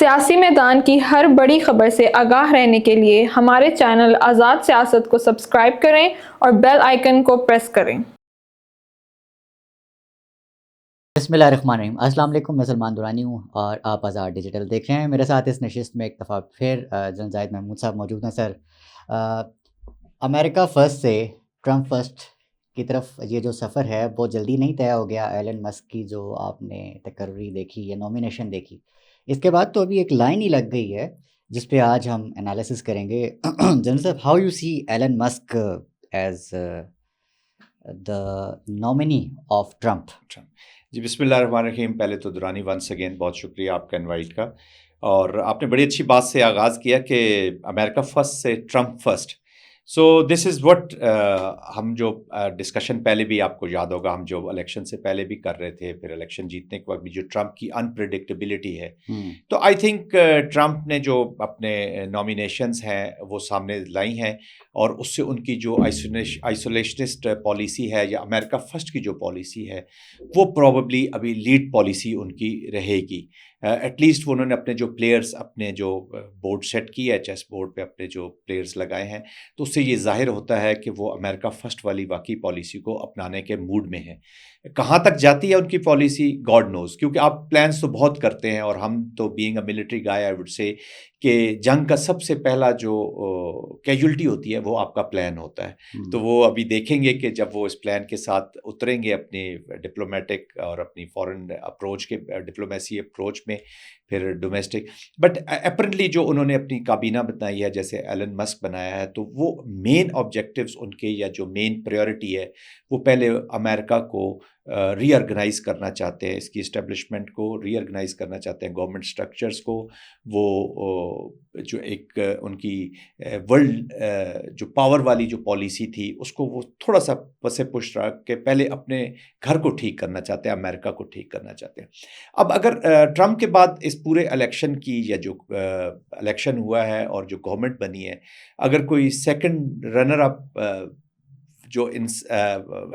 सियासी मैदान की हर बड़ी खबर से आगाह रहने के लिए हमारे चैनल आज़ाद सियासत को सब्सक्राइब करें और बेल आइकन को प्रेस करें। बिस्मिल्लाहिर्रहमानिर्रहीम। अस्सलाम वालेकुम, मैं सलमान दुरानी हूँ और आप आज़ाद डिजिटल देख रहे हैं। मेरे साथ इस नशिस्त में एक दफ़ा फिर जन जाहिद महमूद साहब मौजूद हैं। सर, अमेरिका फ़र्स्ट से ट्रंप फर्स्ट की तरफ ये जो सफ़र है वो जल्दी नहीं तय हो गया। एलन मस्क की जो आपने तकर्री देखी या नॉमिनेशन देखी, इसके बाद तो अभी एक लाइन ही लग गई है जिस पे आज हम एनालिसिस करेंगे। जनरल साहब, how you see Elon Musk as the nominee of Trump? जी, बिस्मिल्लाहिर्रहमानिर्रहीम। पहले तो दुरानी वंस अगेन बहुत शुक्रिया आपका इनवाइट का। और आपने बड़ी अच्छी बात से आगाज़ किया कि अमेरिका फर्स्ट से Trump first. So this is what हम जो डिस्कशन पहले भी आपको याद होगा, हम जो इलेक्शन से पहले भी कर रहे थे, फिर इलेक्शन जीतने के वक्त भी जो ट्रंप की अनप्रिडिक्टेबिलिटी है, तो आई थिंक ट्रंप ने जो अपने नॉमिनेशंस हैं वो सामने लाई हैं, और उससे उनकी जो आइसोलेशनिस्ट पॉलिसी है या अमेरिका फर्स्ट की जो पॉलिसी है वो प्रॉबली अभी लीड पॉलिसी उनकी रहेगी। एटलीस्ट वो उन्होंने अपने जो प्लेयर्स, अपने जो बोर्ड सेट की है, चेस बोर्ड पे अपने जो प्लेयर्स लगाए हैं, तो उससे ये जाहिर होता है कि वो अमेरिका फर्स्ट वाली वाकई पॉलिसी को अपनाने के मूड में है। कहाँ तक जाती है उनकी पॉलिसी, गॉड नोज़, क्योंकि आप प्लान्स तो बहुत करते हैं, और हम तो being a military guy I would say कि जंग का सबसे पहला जो कैजुअल्टी होती है वो आपका प्लान होता है। तो वो अभी देखेंगे कि जब वो इस प्लान के साथ उतरेंगे अपनी डिप्लोमेटिक और अपनी फॉरेन अप्रोच के डिप्लोमेसी अप्रोच में, फिर डोमेस्टिक, बट अपेरेंटली जो उन्होंने अपनी काबीना बनाई है, जैसे एलन मस्क बनाया है, तो वो मेन ऑब्जेक्टिव्स उनके या जो मेन प्रायोरिटी है वो पहले अमेरिका को रीऑर्गेनाइज करना चाहते हैं, इसकी इस्टेब्लिशमेंट को रीऑर्गेनाइज करना चाहते हैं, गवर्नमेंट स्ट्रक्चर्स को। वो जो एक उनकी वर्ल्ड जो पावर वाली जो पॉलिसी थी उसको वो थोड़ा सा पसे पुश रख के पहले अपने घर को ठीक करना चाहते हैं, अमेरिका को ठीक करना चाहते हैं। अब अगर ट्रंप के बाद इस पूरे इलेक्शन की या जो इलेक्शन हुआ है और जो गवर्नमेंट बनी है, अगर कोई सेकंड रनर अप जो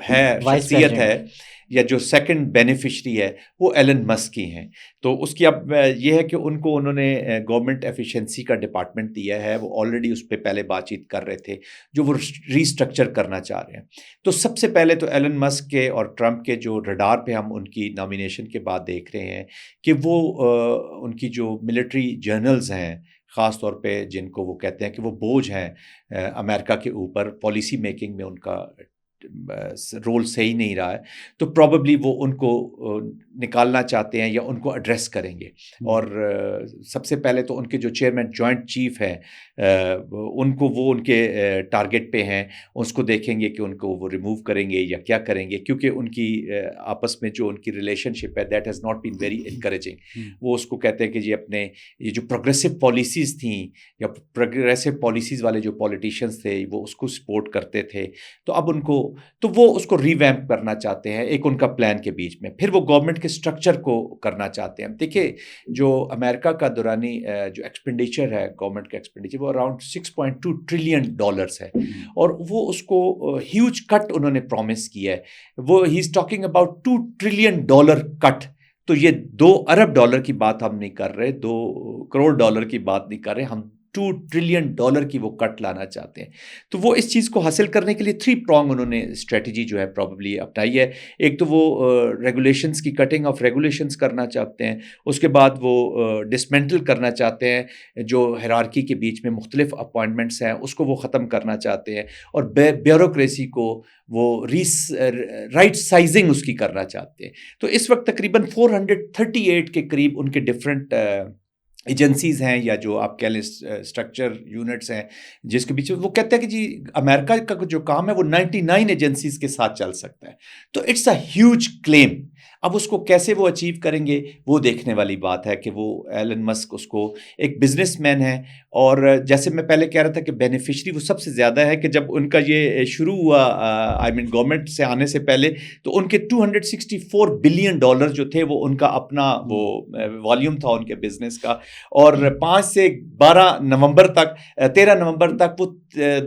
है, शख्सियत है, या जो सेकंड बेनिफिशरी है, वो एलन मस्क की हैं। तो उसकी अब ये है कि उन्होंने गवर्नमेंट एफिशिएंसी का डिपार्टमेंट दिया है, वो ऑलरेडी उस पर पहले बातचीत कर रहे थे, जो वो रीस्ट्रक्चर करना चाह रहे हैं। तो सबसे पहले तो एलन मस्क के और ट्रंप के जो रडार पे हम उनकी नॉमिनेशन के बाद देख रहे हैं कि वो उनकी जो मिलिट्री जर्नल्स हैं, ख़ास तौर पे जिनको वो कहते हैं कि वो बोझ हैं अमेरिका के ऊपर, पॉलिसी मेकिंग में उनका रोल सही नहीं रहा है, तो प्रॉबली वो उनको निकालना चाहते हैं या उनको एड्रेस करेंगे। और सबसे पहले तो उनके जो चेयरमैन जॉइंट चीफ हैं, उनको वो उनके टारगेट पे हैं, उसको देखेंगे कि उनको वो रिमूव करेंगे या क्या करेंगे, क्योंकि उनकी आपस में जो उनकी रिलेशनशिप है that has not been very encouraging. वो उसको कहते हैं कि जी अपने ये जो प्रोग्रेसिव पॉलिसीज़ थी या प्रोग्रेसिव पॉलिसीज़ वाले जो पॉलिटिशियंस थे वो उसको सपोर्ट करते थे, तो अब उनको, तो वो उसको रिवैम्प करना चाहते हैं एक उनका प्लान के बीच में। फिर वो गवर्नमेंट के स्ट्रक्चर को करना चाहते हैं। देखिए, जो अमेरिका का दौरानी जो एक्सपेंडिचर है, गवर्नमेंट का एक्सपेंडिचर, वो अराउंड $6.2 ट्रिलियन है, और वो उसको ह्यूज कट उन्होंने प्रॉमिस किया है। वो he is talking about $2 trillion cut. तो ये $2 अरब की बात हम नहीं कर रहे, $2 करोड़ की बात नहीं कर रहे, हम $2 ट्रिलियन की वो कट लाना चाहते हैं। तो वो इस चीज़ को हासिल करने के लिए 3 प्रॉन्ग उन्होंने स्ट्रेटजी जो है प्रॉबली अपनाई है। एक तो वो रेगुलेशंस की कटिंग ऑफ रेगुलेशंस करना चाहते हैं, उसके बाद वो डिसमेंटल करना चाहते हैं, जो हायरार्की के बीच में मुख्तलिफ अपॉइंटमेंट्स हैं उसको वो ख़त्म करना चाहते हैं, और ब्यूरोक्रेसी को वो राइट साइजिंग उसकी करना चाहते हैं। तो इस वक्त तकरीबन 438 के करीब उनके डिफरेंट एजेंसीज़ हैं, या जो आप कह लें स्ट्रक्चर यूनिट्स हैं, जिसके बीच वो कहते हैं कि जी अमेरिका का जो काम है वो 99 एजेंसीज़ के साथ चल सकता है। तो इट्स अ ह्यूज क्लेम। अब उसको कैसे वो अचीव करेंगे वो देखने वाली बात है कि वो एलन मस्क उसको एक बिजनेसमैन है, और जैसे मैं पहले कह रहा था कि बेनिफिशरी वो सबसे ज़्यादा है कि जब उनका ये शुरू हुआ आई मीन गवर्नमेंट से आने से पहले, तो उनके $264 बिलियन जो थे वो उनका अपना वो वॉल्यूम था उनके बिजनेस का, और 5 से 12 नवंबर तक 13 नवंबर तक वो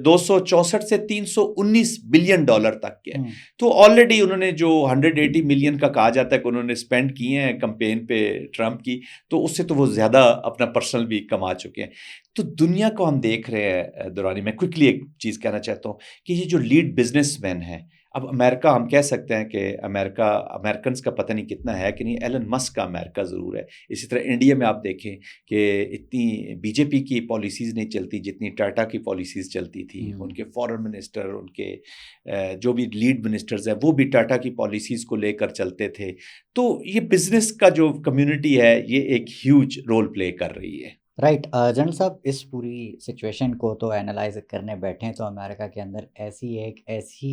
264 से $319 बिलियन तक के। तो ऑलरेडी उन्होंने जो 180 मिलियन का कहा कहा जाता है कि उन्होंने स्पेंड किए हैं कैंपेन पे ट्रंप की, तो उससे तो वो ज़्यादा अपना पर्सनल भी कमा चुके हैं। तो दुनिया को हम देख रहे हैं दुरानी, मैं क्विकली एक चीज़ कहना चाहता हूँ कि ये जो लीड बिजनेसमैन हैं, अब अमेरिका हम कह सकते हैं कि अमेरिकन्स का पता नहीं कितना है कि नहीं, एलन मस्क का अमेरिका ज़रूर है। इसी तरह इंडिया में आप देखें कि इतनी बीजेपी की पॉलिसीज़ नहीं चलती जितनी टाटा की पॉलिसीज़ चलती थी। उनके फॉरेन मिनिस्टर, उनके जो भी लीड मिनिस्टर्स हैं, वो भी टाटा की पॉलिसीज़ को लेकर चलते थे। तो ये बिज़नेस का जो कम्युनिटी है, ये एक ह्यूज रोल प्ले कर रही है। राइट। जनरल साहब, इस पूरी सिचुएशन को तो एनालाइज करने बैठे हैं तो अमेरिका के अंदर ऐसी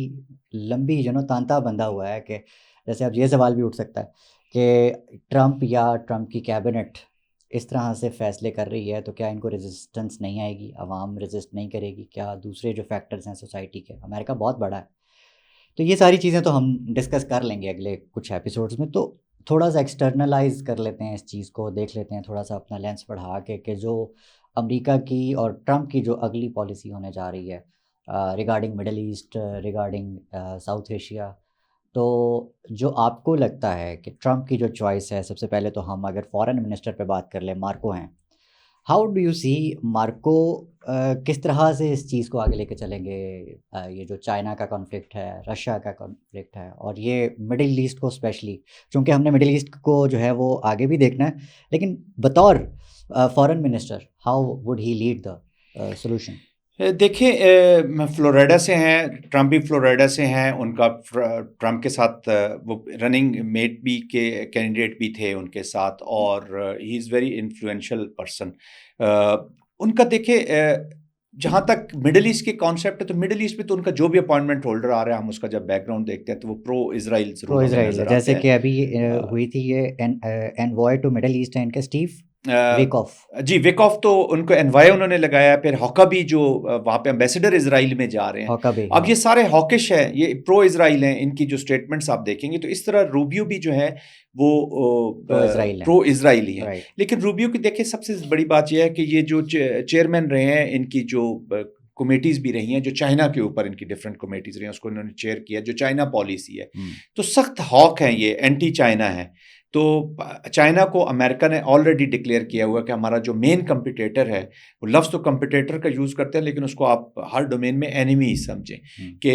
लंबी तांता बंधा हुआ है कि जैसे अब ये सवाल भी उठ सकता है कि ट्रंप या ट्रंप की कैबिनेट इस तरह से फैसले कर रही है तो क्या इनको रेजिस्टेंस नहीं आएगी, आवाम रेजिस्ट नहीं करेगी, क्या दूसरे जो फैक्टर्स हैं सोसाइटी के, अमेरिका बहुत बड़ा है। तो ये सारी चीज़ें तो हम डिस्कस कर लेंगे अगले कुछ एपिसोड्स में। तो थोड़ा सा एक्सटर्नलाइज कर लेते हैं इस चीज़ को, देख लेते हैं थोड़ा सा अपना लेंस बढ़ा के कि जो अमेरिका की और ट्रंप की जो अगली पॉलिसी होने जा रही है regarding middle east, regarding south Asia, तो जो आपको लगता है कि ट्रंप की जो चॉइस है, सबसे पहले तो हम अगर फॉरेन मिनिस्टर पे बात कर लें, मार्को हैं, how do you see Marco किस तरह से इस चीज़ को आगे लेके चलेंगे? ये जो चाइना का कॉन्फ्लिक्ट है, रशिया का कॉन्फ्लिक्ट है, और ये मिडिल ईस्ट को स्पेशली, चूँकि हमने मिडिल ईस्ट को जो है वो आगे भी देखना है, लेकिन बतौर foreign minister how would he lead the solution? देखिए, मैं फ्लोरिडा से हैं, ट्रंप भी फ्लोरिडा से हैं। उनका ट्रंप के साथ वो रनिंग मेट भी के कैंडिडेट भी थे उनके साथ, और he is very influential person. उनका देखिए, जहाँ तक मिडल ईस्ट के कॉन्सेप्ट है, तो मिडल ईस्ट में तो उनका जो भी अपॉइंटमेंट होल्डर आ रहा है, हम उसका जब बैकग्राउंड देखते हैं तो वो प्रो इजराइल प्रो इजराइल, जैसे कि अभी हाँ। हुई थी ये एनवॉय टू मिडल ईस्ट है इनके स्टीव विकॉफ। जी, विकॉफ तो उनको एनवाय उन्होंने लगाया, फिर हॉकाबी जो वहाँ पे एम्बेसडर इजराइल में जा रहे हैं। हॉकाबी, अब हाँ। ये सारे हॉकिश हैं, ये प्रो इजराइल हैं, इनकी जो स्टेटमेंट्स आप देखेंगे तो इस तरह रूबियो भी जो है वो प्रो इजराइल है। प्रो इजराइली है। राइट। लेकिन रूबियो की देखिए सबसे बड़ी बात यह है कि ये जो चेयरमैन रहे हैं, इनकी जो कमेटीज़ भी रही हैं, जो चाइना के ऊपर इनकी डिफरेंट कमेटीज़ रही हैं, उसको इन्होंने चेयर किया, जो चाइना पॉलिसी है। तो सख्त हॉक हैं, ये एंटी चाइना है। तो चाइना को अमेरिका ने ऑलरेडी डिक्लेयर किया हुआ कि हमारा जो मेन कंपटीटर है, वो लफ्ज़ तो कंपटीटर का यूज़ करते हैं, लेकिन उसको आप हर डोमेन में एनिमी समझें कि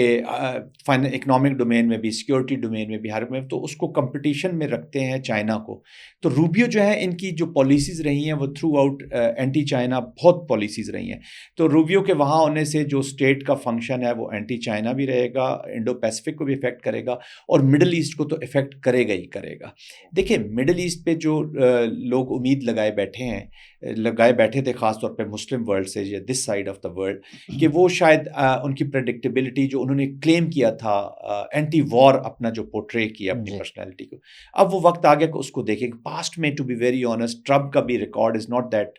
इकोनॉमिक डोमेन में भी, सिक्योरिटी डोमेन में भी, हर में, तो उसको कंपटीशन में रखते हैं चाइना को। तो रूबियो जो है, इनकी जो पॉलिसीज़ रही हैं वो थ्रू आउट एंटी चाइना बहुत पॉलिसीज़ रही हैं। तो रूबियो के वहाँ होने से जो स्टेट का फंक्शन है वो एंटी चाइना भी रहेगा, इंडो पैसिफिक को भी इफेक्ट करेगा, और मिडल ईस्ट को तो इफेक्ट करेगा ही करेगा। देखिए, मिडल ईस्ट पे जो लोग उम्मीद लगाए बैठे थे ख़ास तौर पे मुस्लिम वर्ल्ड से, या this side of the world, कि वो शायद उनकी प्रेडिक्टेबिलिटी जो उन्होंने क्लेम किया था, एंटी वॉर अपना जो पोर्ट्रे किया अपनी पर्सनैलिटी को, अब वो वक्त आ गया कि उसको देखेंगे। पास्ट में, to be very honest, Trump का भी record is not that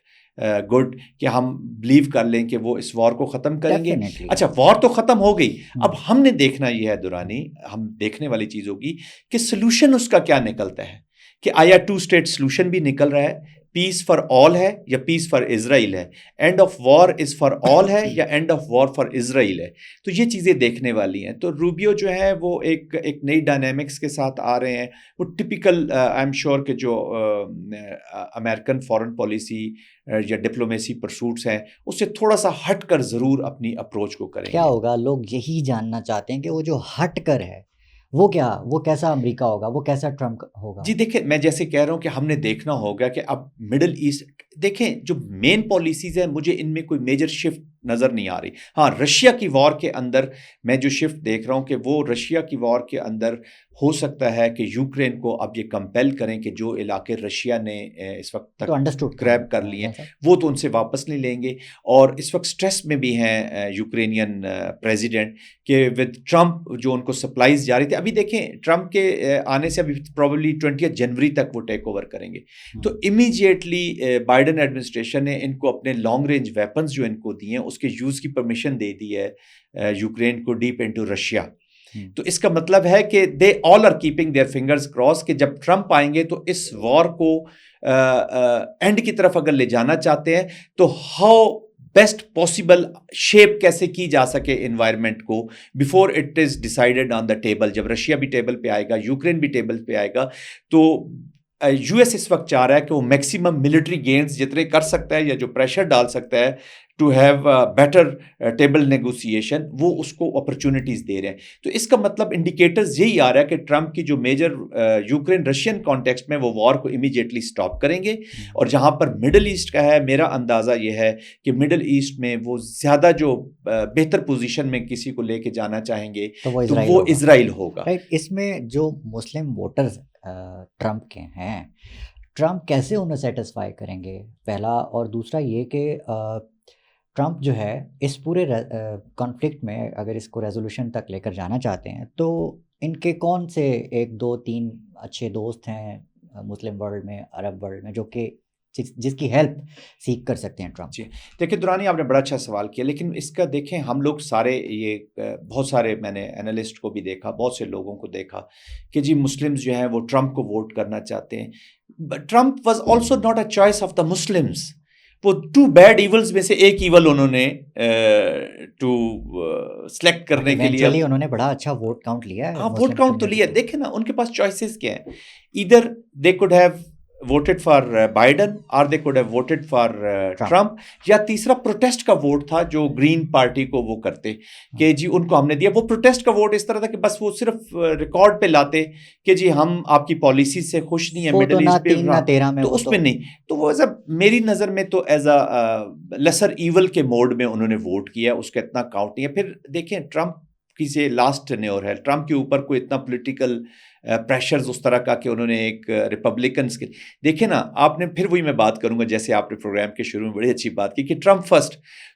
good कि हम बिलीव कर लें कि वो इस वॉर को ख़त्म करेंगे। अच्छा, वॉर तो ख़त्म हो गई, अब हमने देखना ये है दुरानी, हम देखने वाली चीज़ होगी कि सोल्यूशन उसका क्या निकलता है, कि आया टू स्टेट सोल्यूशन भी निकल रहा है, पीस फॉर ऑल है या पीस फॉर इजराइल है, end of war is for all है या end of war for Israel है। तो ये चीज़ें देखने वाली हैं। तो रूबियो जो है वो एक नई डायनेमिक्स के साथ आ रहे हैं। वो टिपिकल आई एम श्योर कि जो अमेरिकन फॉरेन पॉलिसी या डिप्लोमेसी परसूट्स हैं, उससे थोड़ा सा हट कर ज़रूर अपनी अप्रोच को करेंगे। क्या होगा, लोग यही जानना चाहते हैं कि वो जो हट कर है वो क्या, वो कैसा अमेरिका होगा, वो कैसा ट्रम्प होगा? जी देखिए, मैं जैसे कह रहा हूँ कि हमने देखना होगा कि अब मिडिल ईस्ट देखें, जो मेन पॉलिसीज़ हैं, मुझे इनमें कोई मेजर शिफ्ट नज़र नहीं आ रही। हाँ, रशिया की वॉर के अंदर मैं जो शिफ्ट देख रहा हूँ कि वो रशिया की वॉर के अंदर हो सकता है कि यूक्रेन को अब ये कंपेल करें कि जो इलाके रशिया ने इस वक्त तक तो अंडरस्टूड ग्रैब कर लिए हैं, वो तो उनसे वापस नहीं लेंगे। और इस वक्त स्ट्रेस में भी हैं यूक्रेनियन प्रेसिडेंट कि विद ट्रंप जो उनको सप्लाईज जा रही थी, अभी देखें ट्रंप के आने से अभी प्रॉबली 20 जनवरी तक वो टेक ओवर करेंगे। तो इमीडिएटली बाइडन एडमिनिस्ट्रेशन ने इनको अपने लॉन्ग रेंज वेपन्स जो इनको दिए हैं उसके यूज़ की परमिशन दे दी है यूक्रेन को डीप इनटू रशिया। तो इसका मतलब है कि they all are keeping their fingers cross कि जब ट्रंप आएंगे तो इस वॉर को एंड की तरफ अगर ले जाना चाहते हैं तो हाउ बेस्ट पॉसिबल शेप कैसे की जा सके एनवायरनमेंट को before it is decided on the table. जब रशिया भी टेबल पे आएगा, यूक्रेन भी टेबल पे आएगा, तो यूएस इस वक्त चाह रहा है कि वो मैक्सिमम मिलिट्री गेन्स जितने कर सकता है या जो प्रेशर डाल सकता है to have better table negotiation, वो उसको अपॉर्चुनिटीज दे रहे हैं। तो इसका मतलब इंडिकेटर्स यही आ रहा है कि ट्रंप की जो मेजर यूक्रेन रशियन कॉन्टेक्स्ट में वो वॉर को इमीडिएटली स्टॉप करेंगे। और जहां पर मिडल ईस्ट का है, मेरा अंदाजा ये है कि मिडल ईस्ट में वो ज्यादा जो बेहतर पोजीशन में किसी को लेके जाना चाहेंगे तो वो इजराइल होगा। राइट। इसमें जो मुस्लिम वोटर्स ट्रंप के हैं, ट्रंप कैसे उन्हें सेटिस्फाई करेंगे, पहला। और दूसरा ये कि ट्रंप जो है इस पूरे कॉन्फ्लिक्ट में अगर इसको रेजोल्यूशन तक लेकर जाना चाहते हैं, तो इनके कौन से 1 2 3 अच्छे दोस्त हैं मुस्लिम वर्ल्ड में, अरब वर्ल्ड में, जो कि जिसकी हेल्प सीख कर सकते हैं ट्रंप? जी देखिए दुरानी, आपने बड़ा अच्छा सवाल किया, लेकिन इसका देखें हम लोग सारे ये बहुत सारे मैंने एनालिस्ट को भी देखा, बहुत से लोगों को देखा कि जी मुस्लिम्स जो हैं वो ट्रंप को वोट करना चाहते हैं। Trump was also not a choice of the Muslims. वो 2 बैड इवल्स में से एक इवल उन्होंने टू सेलेक्ट करने के लिए उन्होंने बड़ा अच्छा वोट काउंट लिया है। हाँ, वोट काउंट तो लिया। देखे ना उनके पास चॉइसेस क्या है, इधर they could have voted for Biden or they could have voted for Trump, या तीसरा प्रोटेस्ट का वोट था जो ग्रीन पार्टी को वो करते कि जी उनको हमने दिया। वो प्रोटेस्ट का वोट इस तरह था कि बस वो सिर्फ रिकॉर्ड पे लाते कि जी हम आपकी पॉलिसी से खुश नहीं है, मिडिल ईस्ट पे, तो उसमें नहीं। तो वो एज मेरी नज़र में तो एज अ लेसर ईवल के मोड में उन्होंने वोट किया, उसका इतना काउंट नहीं है। फिर देखें ट्रंप की से लास्ट टेन्योर है, ट्रंप के ऊपर कोई इतना पॉलिटिकल प्रेशर्स उस तरह का कि उन्होंने एक रिपब्लिकन्स के देखे ना। आपने फिर वही मैं बात करूंगा जैसे आपने प्रोग्राम के शुरू में बड़ी अच्छी बात की कि ट्रंप फर्स्ट,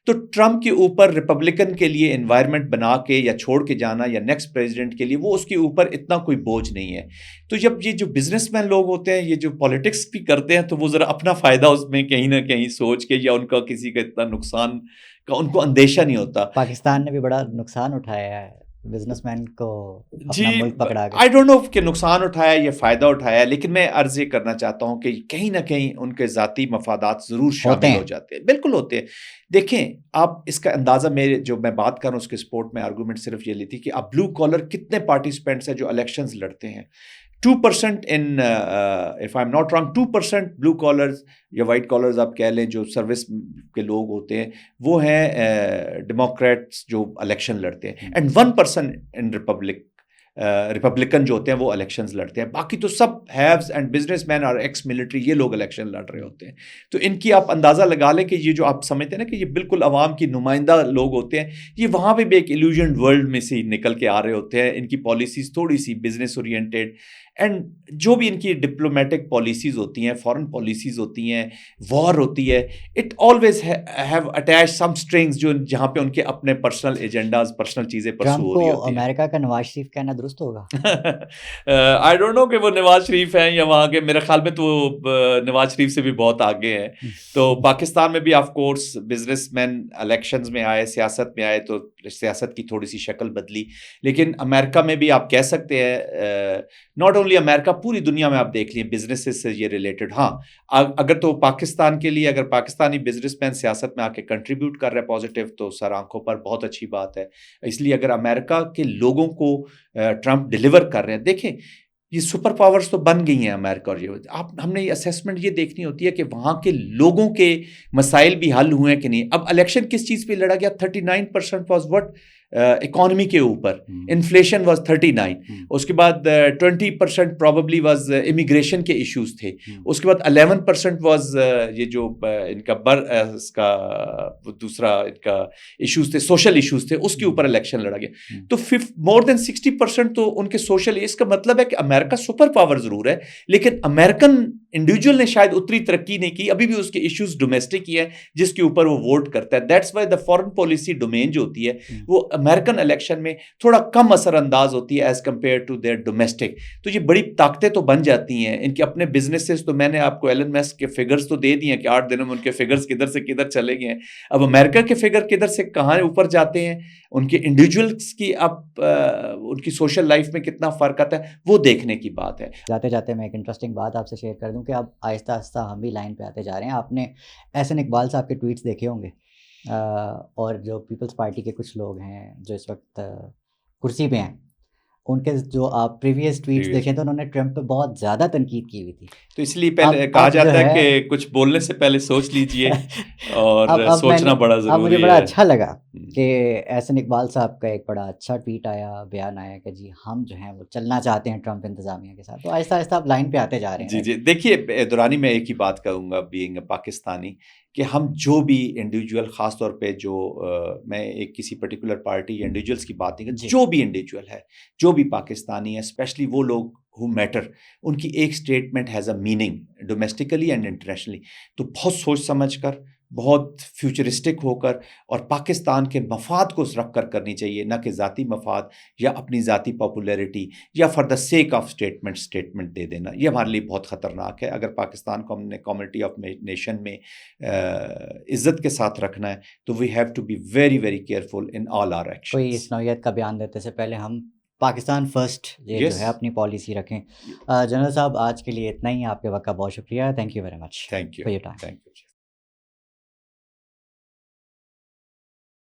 तो ट्रंप के ऊपर रिपब्लिकन के लिए एनवायरनमेंट बना के या छोड़ के जाना या नेक्स्ट प्रेसिडेंट के लिए वो उसके ऊपर इतना कोई बोझ नहीं है। तो जब ये जो बिजनेसमैन लोग होते हैं, ये जो पॉलिटिक्स भी करते हैं, तो वो ज़रा अपना फ़ायदा उसमें कहीं ना कहीं सोच के, या उनका किसी का इतना नुकसान का उनको अंदेशा नहीं होता। पाकिस्तान ने भी बड़ा नुकसान उठाया है बिजनेसमैन को अपना मुल्क पकड़ा के। आई डोंट नो कि नुकसान उठाया या फ़ायदा उठाया, लेकिन मैं अर्ज़ ये करना चाहता हूँ कि कहीं ना कहीं उनके ज़ाती मफादात ज़रूर शामिल हो जाते हैं। बिल्कुल होते हैं। देखें आप इसका अंदाज़ा, मेरे जो मैं बात कर रहा हूँ उसके सपोर्ट में आर्गूमेंट सिर्फ ये ली थी कि अब ब्लू कॉलर कितने पार्टिसिपेंट्स हैं जो इलेक्शंस लड़ते हैं। 2% in if I am not wrong 2% blue collars या वाइट कॉलर्स आप कह लें जो सर्विस के लोग होते हैं, वो हैं डेमोक्रेट्स जो इलेक्शन लड़ते हैं, एंड 1% इन रिपब्लिकन जो होते हैं वो इलेक्शंस लड़ते हैं। बाकी तो सब हैव्स एंड बिजनेसमैन और एक्स मिलिट्री, ये लोग इलेक्शन लड़ रहे होते हैं। तो इनकी आप अंदाज़ा लगा लें कि ये जो आप समझते हैं ना कि ये बिल्कुल अवाम की नुमाइंदा लोग होते हैं, ये वहाँ पे भी एक इल्यूजन वर्ल्ड में से ही निकल के आ रहे होते हैं। इनकी पॉलिसीज़ थोड़ी सी बिजनेस ओरिएंटेड, एंड जो भी इनकी डिप्लोमेटिक पॉलिसीज़ होती हैं, फॉरेन पॉलिसीज़ होती हैं, वॉर होती है, it always have attach some strings जो जहाँ पे उनके अपने पर्सनल एजेंडाज, पर्सनल चीज़ें परसू हो रही होती हैं। अमेरिका का नवाज शरीफ कहना दुरुस्त होगा? आई डोंट नो कि वो नवाज शरीफ हैं या वहाँ के, मेरे ख्याल में तो नवाज शरीफ से भी बहुत आगे हैं। तो पाकिस्तान में भी ऑफ कोर्स बिजनेसमैन इलेक्शंस में आए, सियासत में आए, तो सियासत की थोड़ी सी शक्ल बदली। लेकिन अमेरिका में भी आप कह सकते हैं, नॉट ओनली अमेरिका, पूरी दुनिया में आप देख लिए बिजनेसेस से ये रिलेटेड। हाँ, अगर तो पाकिस्तान के लिए अगर पाकिस्तानी बिजनेसमैन सियासत में आके कंट्रीब्यूट कर रहे हैं पॉजिटिव, तो सर आंखों पर बहुत अच्छी बात है। इसलिए अगर अमेरिका के लोगों को ट्रंप डिलीवर कर रहे हैं, देखें ये सुपर पावर्स तो बन गई हैं अमेरिका, और ये हमने ये असेसमेंट ये देखनी होती है कि वहाँ के लोगों के मसाइल भी हल हुए हैं कि नहीं। अब इलेक्शन किस चीज़ पे लड़ा गया? 39% वॉज व्हाट इकोनॉमी के ऊपर, इन्फ्लेशन वाज 39, उसके बाद 20% प्रॉबली वाज इमिग्रेशन के इश्यूज थे, उसके बाद 11% वाज ये जो इनका इसका दूसरा इनका इश्यूज थे, सोशल इश्यूज थे, उसके ऊपर इलेक्शन लड़ा गया। तो मोर देन 60% तो उनके सोशल, इसका मतलब है कि अमेरिका सुपर पावर जरूर है, लेकिन अमेरिकन इंडिविजुअल ने शायद उतनी तरक्की नहीं की, अभी भी उसके इश्यूज डोमेस्टिक ही है जिसके ऊपर वो वोट करता है। That's why the foreign policy domain जो होती है वो अमेरिकन इलेक्शन में थोड़ा कम असरअंदाज होती है as compare to their domestic. तो ये बड़ी ताकतें तो बन जाती हैं इनके अपने बिजनेसेस। तो मैंने आपको एलन मस्क के फिगर्स तो दे दिए हैं कि 8 दिनों में उनके फिगर्स किधर से किधर चले गए हैं। अब अमेरिका के फिगर किधर से कहाँ ऊपर जाते हैं, उनके इंडिविजुअल्स की अब उनकी सोशल लाइफ में कितना फ़र्क आता है, वो देखने की बात है। जाते जाते मैं एक इंटरेस्टिंग बात आपसे शेयर कर दूं कि अब आहिस्ता आहिस्ता हम भी लाइन पे आते जा रहे हैं। आपने एहसन इकबाल साहब के ट्वीट्स देखे होंगे और जो पीपल्स पार्टी के कुछ लोग हैं जो इस वक्त कुर्सी पे हैं, उनके जो आप प्रीवियस ट्वीट्स प्रीवियस देखें तो उन्होंने ट्रंप पे बहुत ज़्यादा तनकीद की हुई थी। तो इसलिए पहले अब कहा अब जो जाता है है कि कुछ बोलने से पहले सोच लीजिए और अब सोचना मैंने बड़ा अब मुझे ज़रूरी बड़ा है। अच्छा लगा हम्म, कि एहसन इकबाल साहब का एक बड़ा अच्छा ट्वीट आया, बयान आया कि जी हम जो हैं वो चलना चाहते हैं ट्रंप इंतज़ामिया के साथ। तो आहिस्ता-आहिस्ता आप लाइन पे आते जा रहे हैं, जी, राइट? जी। देखिए दुरानी मैं एक ही बात कहूँगा बीइंग अ पाकिस्तानी कि हम जो भी इंडिविजुअल ख़ास तौर पे जो मैं एक किसी पर्टिकुलर पार्टी या इंडिविजुअल्स की बात नहीं कर जी, जो भी इंडिविजुअल है, जो भी पाकिस्तानी है, स्पेशली वो लोग हू मैटर, उनकी एक statement has a meaning domestically and internationally. तो बहुत सोच समझ कर, बहुत फ्यूचरिस्टिक होकर और पाकिस्तान के मफ़ाद को रख कर करनी चाहिए, ना कि ज़ाती मफ़ाद या अपनी ज़ाती पॉपुलैरिटी या for the sake of statement दे देना। ये हमारे लिए बहुत ख़तरनाक है। अगर पाकिस्तान को हमने कम्युनिटी ऑफ नेशन में इज़्ज़त के साथ रखना है तो we have to be very very careful in all our कोई एक्शंस। इस नौइयत का बयान देते से पहले हम पाकिस्तान फ़र्स्ट ये जो यस, है अपनी पॉलिसी रखें। जनरल साहब आज के लिए इतना ही, आपके वक़्त का बहुत शुक्रिया। Thank you very much thank you, for your time. Thank you.